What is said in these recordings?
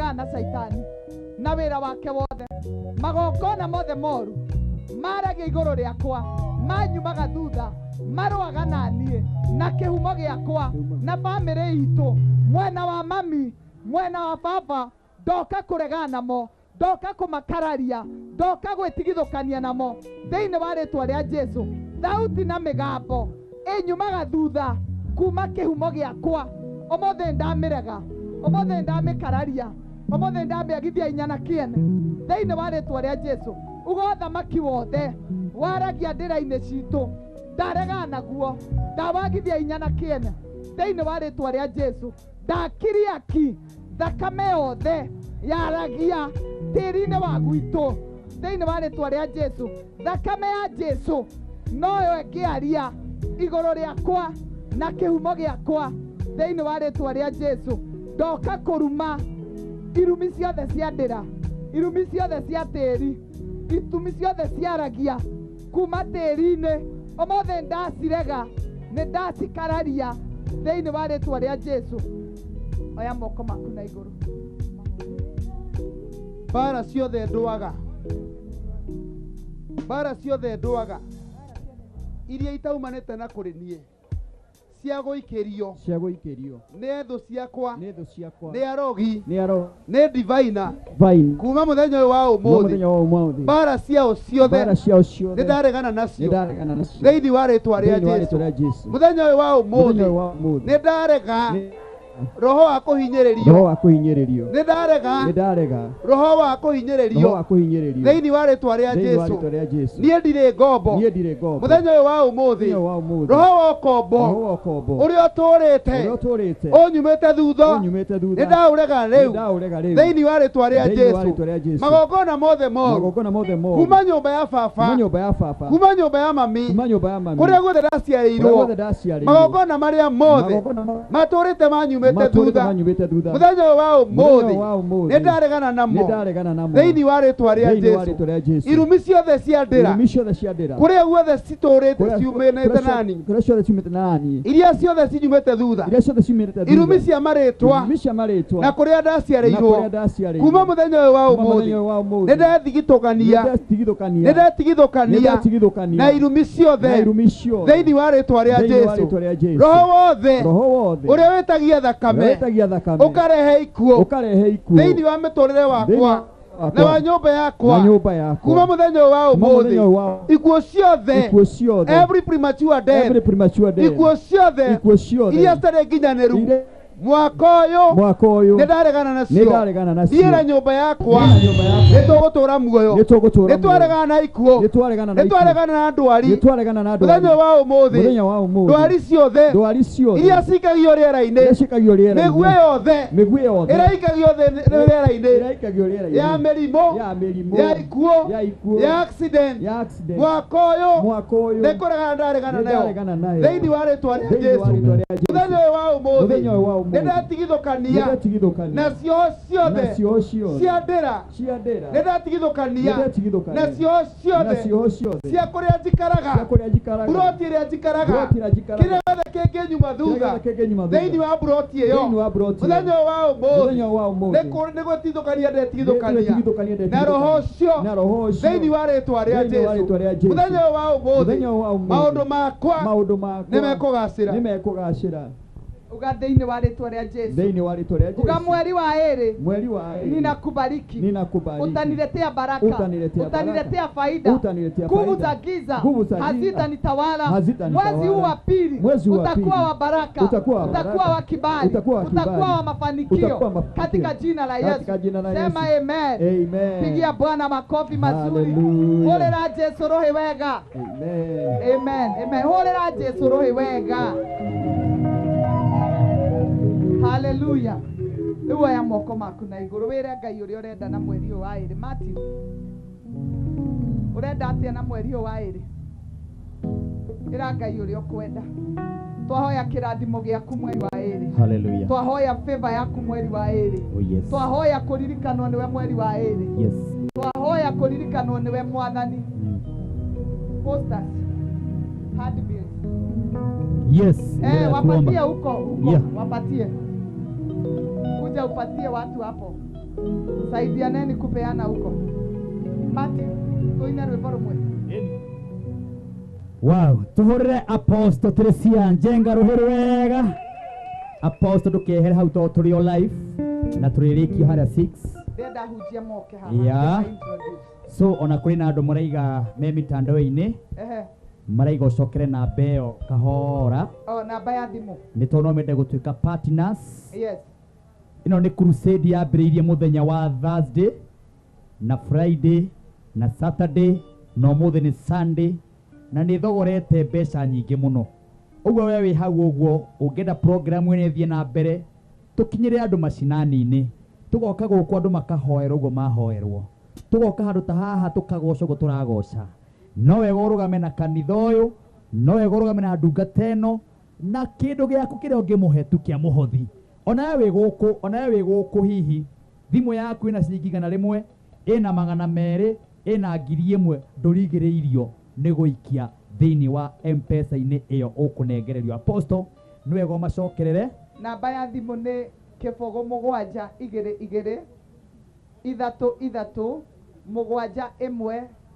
kũregana na Saitani na wĩra wake wothe. Magongona mothe moru maragia igũrũ rĩakwa, manyumaga thutha, marũaga na niĩ na kĩhumo gĩakwa na bamĩrĩ itũ, mwena wa mami, mwena wa baba, ndoka kũregana namo, ndoka kũmakararia, ndoka gwĩtigithũkania namo thĩinĩ wa rĩĩtwa rĩa Jesũ. Thauti na mĩgambo ĩnyumaga thutha kuma kĩhumo gĩakwa, ũmũthĩ ndamĩrega, ũmũthĩ ndamĩkararia, ũmũthĩ ndamĩagithia inya na kĩene thĩinĩ wa rĩĩtwa rĩa Jesũ. Uga ũthamaki wothe waragia ndĩra-inĩ citũ ndarega naguo, ndawagithia inya na kĩene thĩinĩ wa rĩĩtwa rĩa Jesũ. Ndakiria ki thakame yothe yaragia tĩri-inĩ wa gwitũ thĩinĩ wa rĩĩtwa rĩa Jesũ. Thakame ya Jesũ noyo ĩkĩaria igũrũ rĩakwa na kĩhumo gĩakwa thĩinĩ wa rĩĩtwa rĩa Jesũ. Ndoka kũruma irumi ciothe cia ndĩra, irumi ciothe cia tĩri, itumi ciothe ciaragia kuma tĩri-inĩ, ũmũthĩ ndacirega, nĩ ndacikararia thĩinĩ wa rĩĩtwa rĩa Jesũ. Oya moko maku na igũrũ. Bara ciothe ndwaga, bara ciothe ndwaga iria itaumanĩte na kũrĩ niĩ cia gũikĩrio nĩ thũ ciakwa, nĩ arogi, nĩ divina kuma mũthenya ũyũ wa ũmũthĩ. Bara ciao ciothe nĩ ndaregana nacio thĩinĩ wa rĩĩtwa rĩa Jesũ. Mũthenya ũyũ wa ũmũthĩ nĩ ndarega roho wa kũhinyĩrĩrio, nĩ ndarega roho wa kũhinyĩrĩrio thĩinĩ wa rĩĩtwa rĩa Jesũ. Niĩ ndirĩ ngombo mũthenya ũyũ wa ũmũthĩ. Roho wa ũkombo ũrĩa ũtũũrĩte ũnyumĩte thutha, nĩ ndaũrega rĩu thĩinĩ wa rĩĩtwa rĩa Jesũ. Magongona mothe moru kuma nyũmba ya baba, kuma nyũmba ya mami, kũrĩa guothe ndaciarĩirwo, magongona marĩa mothe matũũrĩte manyumĩte thutha, mũthenya ũyũ wa ũmũthĩ nĩ ndaregana namo thĩinĩ wa rĩĩtwa rĩa Jesũ. Irumi ciothe cia ndĩra kũrĩa guothe citũũrĩte ciumĩte nani, iria ciothe cinyumĩte thutha, irumi cia marĩĩtwa na kũrĩa ndaciarĩirwo, kuma mũthenya ũyũ wa ũmũthĩ nĩ ndetigithũkania na irumi ciothe thĩinĩ wa rĩĩtwa rĩa Jesũ. Roho wothe ũrĩa wĩtagia thakame ũkarehe ikuũ thĩinĩ wa mĩtũũrĩre wakwa na wa nyũmba yakwa, kuma mũthenya ũyũ wa ũmũthĩ, ikuũ ciothe, every premature death, ikuũ ciothe iria citarĩ nginyanĩru mwaka ũyũ nĩ ndaregana nacio. Thiĩ na nyũmba yakwa nĩ tũgũtũũra muoyo, nĩ twaregana na ikuũ, nĩ twaregana na ndwari mũthenya wa ũmũthĩ. Ndwari ciothe iria cikagio rĩera-inĩ, mĩguĩ yothe ĩraikagio rĩera-inĩ, ya mĩrimũ, ya ikuũ, ya accident, mwaka ũyũ nĩ kũregana ndaregana nayo thĩinĩ wa rĩĩtwa rĩa Jesũ. Mũthenya ũyũ wa ũmũthĩ nĩ ndatigithũkania nacio ciothe cia ndĩra, nĩ ndatigithũkania nacio ciothe cia kũrĩa njikaraga, buroti ĩrĩa njikaraga, kĩrĩa gĩothe kĩngĩnyuma thutha thĩinĩ wa buroti ĩyo. Mũthenya ũyũ wa ũmũthĩ nĩ gwĩtigithũkania ndetigithũkania na roho ũcio thĩinĩ wa rĩĩtwa rĩa Jesũ. Mũthenya ũyũ wa ũmũthĩ maũndũ makwa nĩ mekũgacĩra. Uga thĩinĩ wa rĩĩtwa rĩa Jesũ. Uga mweri wa ĩrĩ ninakubariki, utaniletea baraka, utaniletea faida, nguvu za giza hazitanitawala. Mwezi huu wa pili utakuwa wa baraka, utakuwa wa kibali, utakuwa wa mafanikio katika jina la Yesu. Sema amen. Pigia Bwana makofi mazuri. Horera Jesũ rohi wega. Amen. Horera Jesũ rohi wega. Hallelujah. Rĩu aya moko maku na igũrũ, wĩre Ngai ũrĩa ũrenda na mweri ũyũ wa ĩrĩ. Matthew, ũrenda atĩa na mweri ũyũ wa ĩrĩ? Ĩra Ngai ũrĩa ũkwenda. Twahoya kĩrathimo gĩaku mweri wa ĩrĩ. Hallelujah. Twahoya favor yaku mweri wa ĩrĩ. Oh yes. Twahoya kũririkanwo nĩwe mweri wa ĩrĩ. Yes. Twahoya kũririkanwo nĩwe Mwathani. Posters, handbills. Yes. Wapatie huko. Yeah. Wapatie. Kuja upatie watu hapo. Saidianeni kupeana huko. Mati, tuine rwimbo rumwe. Wow, tuhore Apostle Teresia Njenga ruhero wega. Apostle dukehere hau to turi o live na tuririki haria 6. Ndenda hujia moke haha. Yeah. So ona kuri na andu maraiga me mitandao-ini. Maraiga ucokere na beo kahora. Oh, na baya thimu. Ni tono mende gutuika partners. Yes. Ino ni crusade ya mbiriirie muthenya wa Thursday na Friday na Saturday no muthe ni Sunday na ni thogorete mbeca nyingi muno. Uguo we wi hau uguo ungenda program ene thie na mbere tukinyire andu macinani-ini tugoka guku andu makahoerwo uguo mahoerwo tugoka handu ta haha tukagoca uguo turagoca no wega urugame na kanitha uyu no wega urugame na ndungata eno na kindu giaku kiria ungimuhe tu kia muhothi ona we guku hihi thimu yaku ina ciringi igana rimwe ina magana meri ina ngiri imwe ndurigiriirio ni guikia thiini wa M-Pesa-ini iyo ukunengererio. Apostle niwe go macokerere namba ya thimu ni 0772 3 3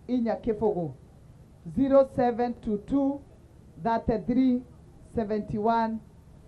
7 0722 33 71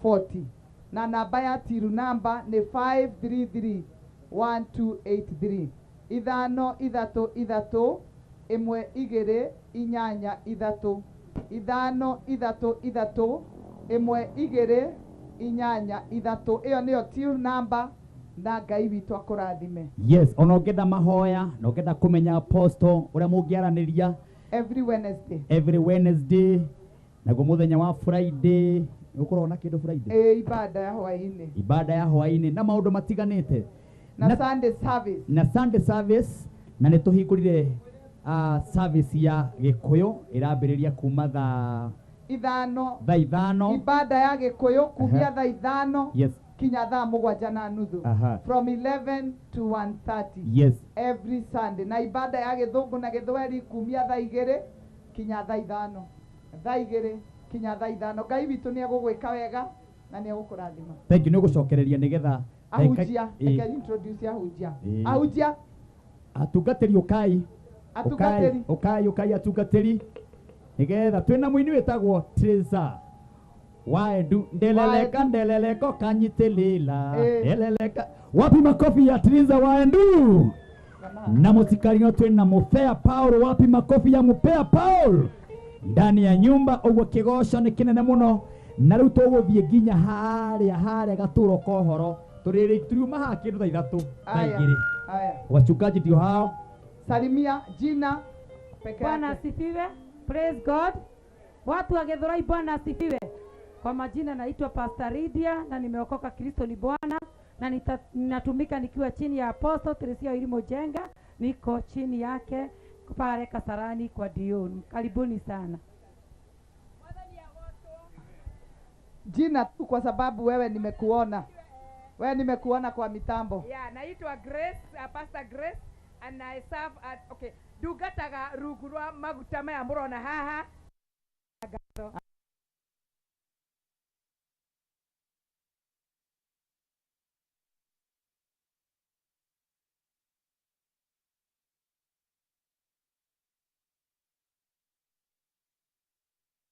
40 na namba ya tiru namba ni 533 1283 ithano ithatu ithatu imwe igere inyanya ithatu ithano ithatu ithatu imwe igere inyanya ithatu. Iyo niyo tiru namba na Ngai witu akurathime. Yes, ona ungenda mahoya na ungenda kumenya Apostle uria mungiaraniria every Wednesday na go muthenya wa Friday ukurona kindu Friday ibada ya hwaini na maundu matiganite na Sunday service na nituhingurire service ya Gikuyu irambiriria kuma thaa ithano ibada ya Gikuyu kumia thaa ithano yes kinya thaa mugwanja na nuthu from 11 to 1:30 yes every Sunday na ibada ya Githungu na Githweri kumia thaa igere kinya thaa ithano kinya thaa ithano. Ngai witu ni agugwika wega na ni agukurathima. Thank you. Nigucokereria nigetha ahujia introduce ahujia atungateri ukai atungateri nigetha twina muini wetagwo Treza waendu ndeleleko kanyitelila ndeleleka wapi makofi ya Treza waendu na musikarino twina Mupea Paul wapi makofi ya Mupea Paul ndani ya nyumba uguo kigoco ni kinene muno na riu tuguthie nginya haria gaturo kohoro turiri turiuma ha kindu thaa ithatu na igiri wachungaji ndio hao. Salimia jina peke Bwana asifiwe. Praise God. Watu wa Githurai, Bwana asifiwe. Kwa majina naitwa Pastor Lydia na nimeokoka, Kristo ni Bwana, na ninatumika nikiwa chini ya Apostle Teresia Njenga, niko chini yake pale Kasarani kwa Dion. Karibuni sana. Jina tu kwa sababu wewe nimekuona kwa mitambo. Yeah, naitwa Grace, Pastor Grace, and I serve at dugataga rugurwa maguta maya murona haha.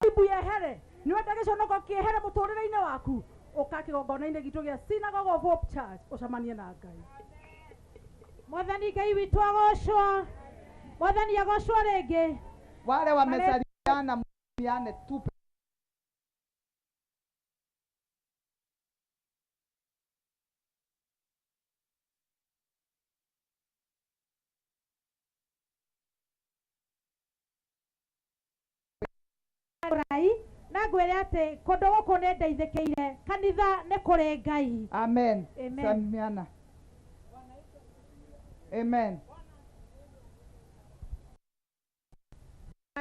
Ibu ya here ni watagesho noko kiehere muturire-ine waku ukakigongona-ine gitu gia Synagogue of Hope Church ucamanie na Ngai. Mwathani Ngai witu agocwo, Mwathani agocwo ringi. Wale wamesaliana mwiane tupe Ngai na ngwire ati kundu guku ni ndeithikire kanitha ni kuri Ngai. Amen. Salimiana. Amen.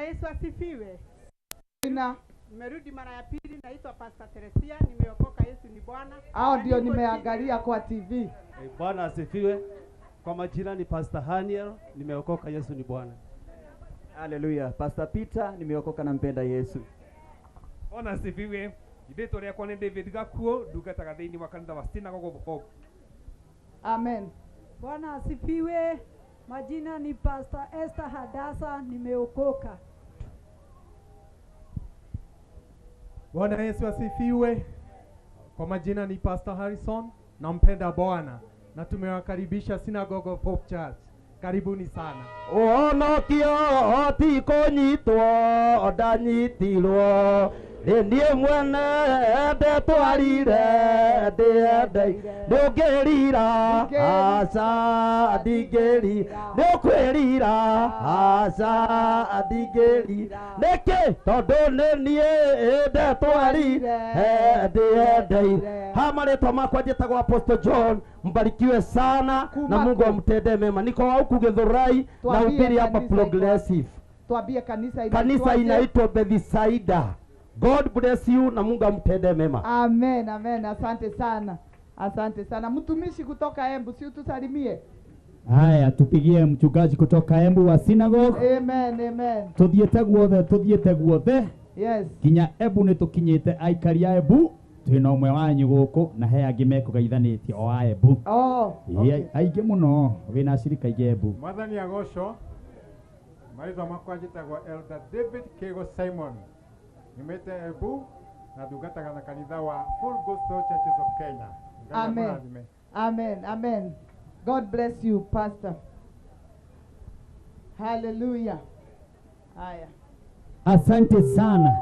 Yesu asifiwe. Nimerudi mara ya pili, naitwa Pastor Teresia, nimeokoka, Yesu ni Bwana. Hao ndio nimeangalia kwa TV. Bwana asifiwe. Kwa majina ni Pastor Haniel, nimeokoka, Yesu ni Bwana. Hallelujah. Pastor Peter, nimeokoka na mpenda Yesu. Bwana asifiwe. Idetwa rĩakwa nĩ David Gakuo, ndungataga thĩinĩ wa kanitha wa Synagogue of Hope. Amen. Bwana asifiwe. Majina ni Pastor Esther Hadasa, nimeokoka. Bwana Yesu asifiwe. Kwa majina ni Pastor Harrison, nampenda Bwana na tumewakaribisha Synagogue of Hope Church. Karibuni sana. Onokio tikonyitwo ndanyitirwo ndie mwene ndetwarire ndende ndungirira asa ndigeri ndukwirira asa ndigeri neke tondu nenie ndetwarire ndende hamaretwa makwa njĩtagwo Apostle John. Mbarikiwe sana na Mungu amtende mema. Niko huku Githurai na hubiri hapa Progressive. Tuambie kanisa inaitwa Bethsaida. God bless you na Mungu amtende mema. Amen, amen. Asante sana. Asante sana. Mtumishi kutoka Embu, si utusalimie. Haya, tupigie mchungaji kutoka Embu wa Synagogue. Amen, amen. Tuthiete guothe. Yes. Kinya Embu ni tukinyite aikari a Embu. Twina umwe wanyu guku na he angi mekugaithanitie o a Embu. Okay. Aingi muno wina acirika ige Embu. Mwathani agocwo. Maitho makwa njĩtagwo Elder David Kego Simon. Nimete Embu na ndungataga na kanitha wa Full Gospel Churches of Kenya. Amen. Amen. Amen. God bless you, Pastor. Hallelujah. Haya. Asante sana.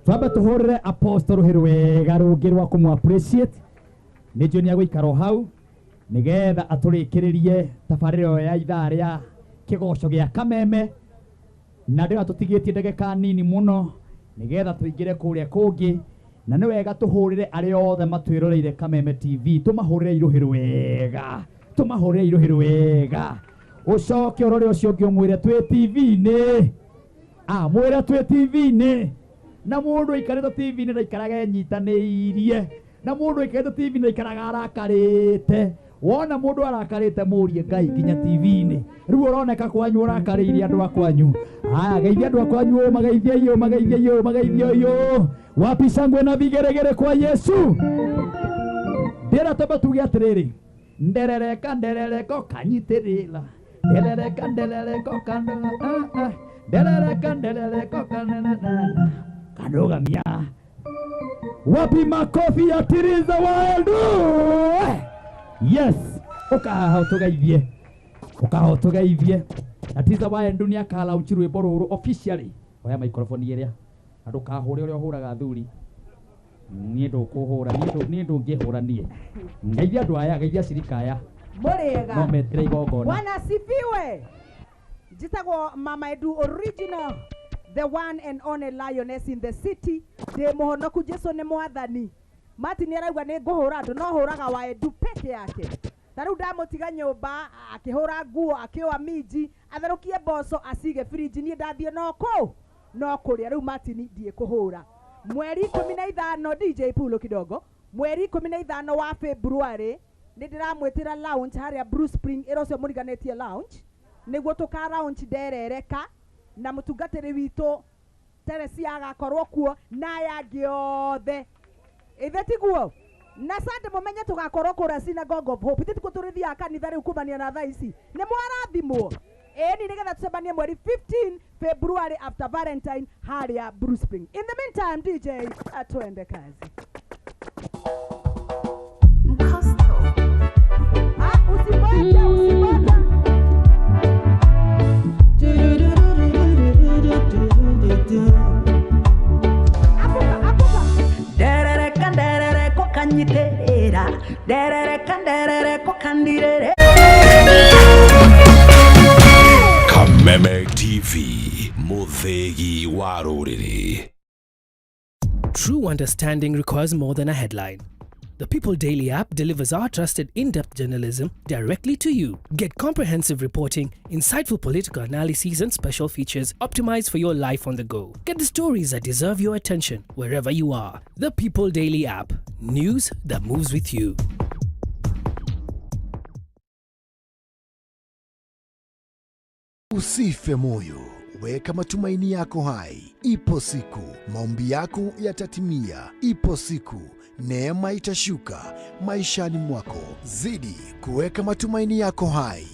Twaba tuhorere Apostle Ruhirwega rungi rwa kumu appreciate. Ni John ya guikaro hau nigetha aturikirie tabariro ya ithaa ria kigoco gia kameme na ndio atutigitie ndagika nini muno nigetha tuingire kuria kungi na ni wega tuhurire ari othe matwiroreire Kameme TV tumahurire iruhirwega ucoke urore ucio ungi umwire twi TV ni mwire twi TV ni na mundu ikarite TV ni ndaikaraga nyitaniirie na mundu ikarite TV ni ikaraga arakarite wona mundu arakarite murie Ngai kinya TV ni riu uroneka kwanyu urakariire andu akwanyu geithia andu akwanyu magaithia wapi shangwe na vigeregere kwa Yesu ndira toba tuge atiriri nderereka kanyitirira nderereka kanugamia wapi makofi ya tiriza waendu. Yes, ukahotugaithie atiza waendu ni akala uchirwe bororo officially oya microphone yeria andu kahure uria huraga thuri nie ndukuhura nie ndungihura nie ngeithia andu aya ngeithia cirika aya muriega no metire igongona. Bwana sifiwe. Njitagwo Mama Edu original, the one and only lioness in the city. De muhonoku Jesu ni mwathani. Mati ni arauga ni nguhura andu no huraga wa Edu peke yake. Na riu ndamutiga nyumba akihura nguo akioa miji atherukie mboco asige fridge ni ndathie no kuria riu Mati ni ndie kuhura. Mweri 15 DJ Pulo kidogo. Mweri 15 wa February ni ndiramwitira lounge haria Bruce Spring irocio muriganetie lounge niguo tuka lounge nderereka na mutungatiri witu Teresia agakorwo kuo na yangi othe ithetiguo na sande mumenye tugakorwo kura Synagogue of Hope tituko turithia kanitha riu kumania na thaa ici ni mwarathimwo ni nigetha tucemanie mweri 15 February after Valentine haria Bruce Spring. In the meantime DJ atuende kazi. Usiboja derereka kokanyiterera derereka kokandirere. Kameme TV Muthegi wa Ruriri. True understanding requires more than a headline. The People Daily app delivers our trusted in-depth journalism directly to you. Get comprehensive reporting, insightful political analyses and special features optimized for your life on the go. Get the stories that deserve your attention wherever you are. The People Daily app. News that moves with you. Usife moyo. Weka matumaini yako hai. Ipo siku maombi yako yatatimia. Ipo siku neema itashuka maishani mwako. Zidi kuweka matumaini yako hai.